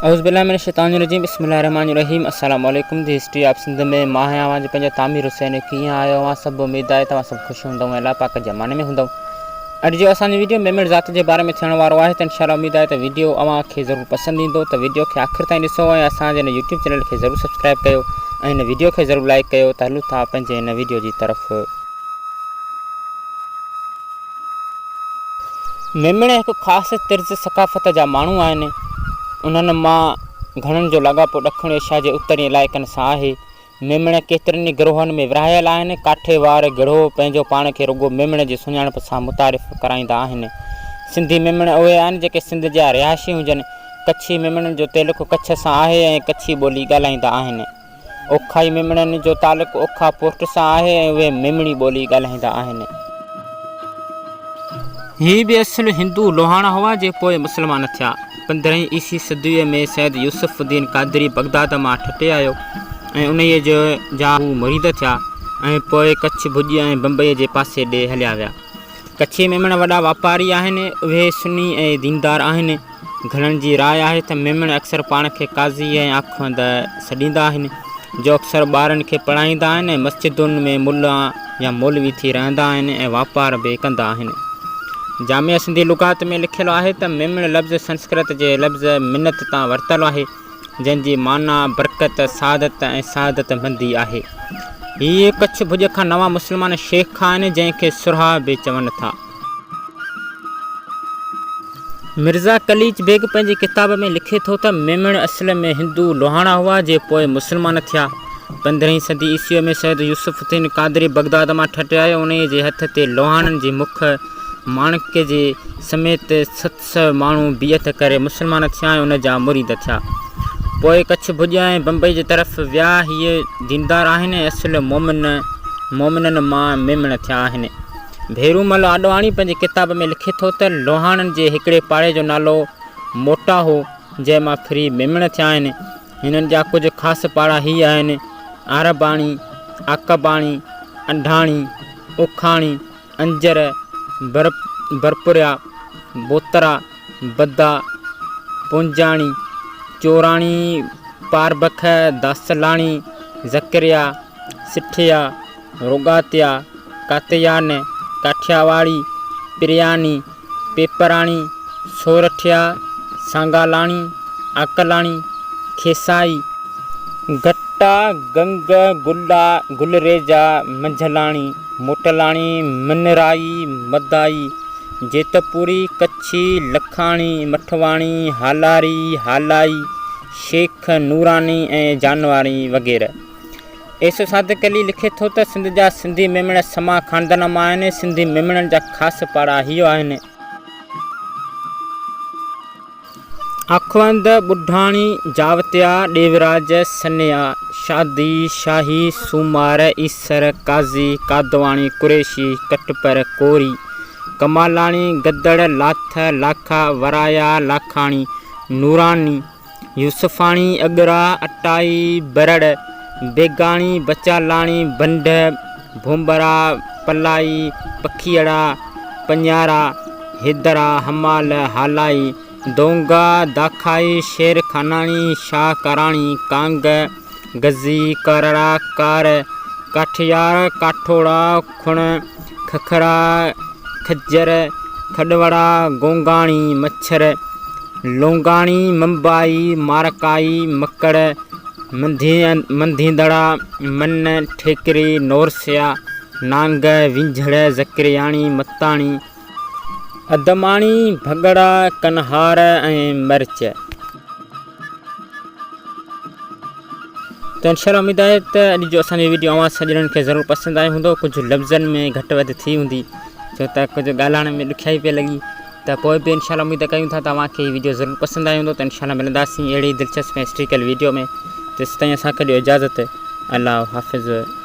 औज़ुबिल्लाहिमिनश्शैतानिर्रजीम बिस्मिल्लाहिर्रहमानिर्रहीम अस्सलाम वालेकुम। दी हिस्ट्री ऑफ सिंध में मां आहियां आवाज़ पंहिंजो तामीर हुसैन कीअं आहियो आहे। सभु उमेद आहे तव्हां सभु ख़ुशि हूंदव ऐं अल्लाह पाक जे माने में हूंदव। अॼु जो असांजो वीडियो मेमण ज़ात जे बारे में थियण वारो आहे त इंशाअल्लाह उमेद आहे त वीडियो अव्हांखे ज़रूरु पसंदि ईंदो। त वीडियो खे आख़िर ताईं ॾिसो ऐं असांजे हिन यूट्यूब चैनल खे ज़रूरु सब्सक्राइब कयो ऐं हिन वीडियो खे ज़रूरु लाइक कयो। त हलूं था पंहिंजे हिन वीडियो जी तरफ़। मेमण हिकु ख़ासि तर्ज़ सक़ाफ़त जा माण्हू आहिनि। उन्हनि मां घणनि जो लाॻापो ॾखिण एशिया जे उत्तरी इलाइक़नि सां आहे। मेमण केतिरनि ई गिरोहनि में विरहायल आहिनि। काठे वार गिरोह पंहिंजो पाण खे रुॻो मेमण जी सुञाणप सां मुतारिफ़ कराईंदा आहिनि। सिंधी मेमण उहे आहिनि जेके सिंध जा रिहाइशी हुजनि। कच्छी मेमणनि जो तालुक़ु कच्छ सां आहे ऐं कच्छी ॿोली ॻाल्हाईंदा आहिनि। ओखाई मेमणनि जो तालुक़ु ओखा पोस्ट सां आहे ऐं उहे मेमणी ॿोली ॻाल्हाईंदा आहिनि। हीअ बि असुलु हिंदू लोहाणा हुआ जे पोइ मुस्लमान थिया। 15वीं ईस्वी सदीअ में सैयद यूसुफ़ुद्दीन क़ादरी बगदाद मां ठटे आयो ऐं उन्हीअ जा हू मुरीद थिया ऐं पोइ कच्छ भुॼ ऐं बम्बईअ जे पासे ॾे हलिया विया। कच्छी मेमण वॾा वापारी आहिनि। उहे सुन्नी ऐं दीनदार आहिनि। घणनि जी राय आहे त मेमण अक्सर पाण खे काज़ी ऐं आख़ुंद सॾींदा आहिनि जो अक्सर ॿारनि खे पढ़ाईंदा आहिनि ऐं मस्जिदुनि में मुल्ला या मौलवी थी रहंदा आहिनि ऐं वापार बि कंदा आहिनि। जामिया सिंधी लुगात में लिखियलु आहे त मेमण लफ़्ज़ संस्कृत जे लफ़्ज़ मिन्नत तां वरितलु आहे जंहिंजी माना बरकत सादत ऐं सादत मंदी आहे। हीअ कच्छ भुॼ खां नवां मुस्लमान शेख आहिनि जंहिंखे सुरहा बि चवनि था। मिर्ज़ा कलीच बेग पंहिंजी किताब में लिखे थो त मेमण असुल में हिंदू लोहाणा हुआ जे पोइ मुस्लमान थिया। 15वीं सदी ईस्वीअ में सैयद यूसुफ़ुद्दीन क़ादरी बगदाद मां ठटे आयो। उन जे हथ ते लोहाणनि जी मुख माणके जे समेत 700 माण्हू बियत करे मुस्लमान थिया ऐं उन जा मुरीद थिया। पोइ कच्छ भुॼ ऐं बम्बई जी तरफ़ विया। हीअ दीनदार आहिनि ऐं असुलु मोमिननि मां मेमण थिया आहिनि। भेरूमल आॾवाणी पंहिंजी किताब में लिखे थो त लोहाणनि जे हिकिड़े पाड़े जो नालो मोटा हो जंहिं मां फिरी मेमण थिया आहिनि। हिननि जा कुझु ख़ासि पाड़ा हीअ आहिनि: आरबाणी, आकबाणी, अंढाणी, उखाणी, अंजर, बरपुरिया, बोतरा, बद्दा, पुंजाणी, चोराणी, पारबख, दासलाणी, ज़करिया, सिठिया, रोगातिया, कातियान, काठियावाड़ी, प्रियानी, पेपराणी, सोरठिया, सांगालाणी, आकलाणी, खेसाई, गट्टा, गंग, गुल्ला, गुलरेजा, मंझलाणी, मोटलाणी, मनराई, मदाई, जेतपुरी, कच्छी, लखाणी, मठवाणी, हालारी, हालाई, शेख, नूरानी ऐं जानवारी वग़ैरह। एसो सादिक़ अली लिखे थो त सिंध जा सिंधी मेमण समा ख़ानदान मां आहिनि। सिंधी मेमणनि जा ख़ासि पाड़ा हीअ आहिनि: आखवंद, बुढाणी, जावतिया, ॾेवराज, सनिया, शादी, शाही, सूमार, ईसर, काज़ी, कादवाणी, कुरेशी, कटपर, कोरी, कमालाणी, गदड़, लाथ, लाखा, वराया, लाखाणी, नूरानी, यूसुफ़ाणी, अगरा, अटाई, बरड़, बेगाणी, बचालाणी, बंड, भोंबरा, पलाई, पखीअड़ा, पंजारा, हेदरा, हमाल, हालाई, दोंगा, दाखाई, शेर खानाणी, शाह कराणी, कांग, गज़ी, करड़ा, कार, काठियार, काठोड़ा, खुण, खखरा, खज्जर, खडवड़ा, गोंगाणी, मच्छर, लोंगाणी, मंबाई, मारकाई, मकड़, मंधींदड़ा, मन, ठेकरी, नोरसिया, नांग, विंझड़, ज़करियाणी, मताणी, अदमाणी, भगड़ा, कनहार ऐं मर्च। त इंशाअल्लाह उमेद आहे त अॼु जो असांजो वीडियो अव्हां सॼणनि खे ज़रूरु पसंदि आयो हूंदो। कुझु लफ़्ज़नि में घटि वधि थी हूंदी छो त कुझु ॻाल्हाइण में ॾुखियाई पई लॻी। त पोइ बि इंशाअल्लाह उमेद कयूं था तव्हांखे हीअ वीडियो ज़रूरु पसंदि आयो हूंदो। त इंशाअल्लाह मिलंदासीं अहिड़ी दिलचस्प हिस्ट्रिकल वीडियो में। तेसिताईं असांखे ॾियो इजाज़त। अल्लाह हाफ़िज़।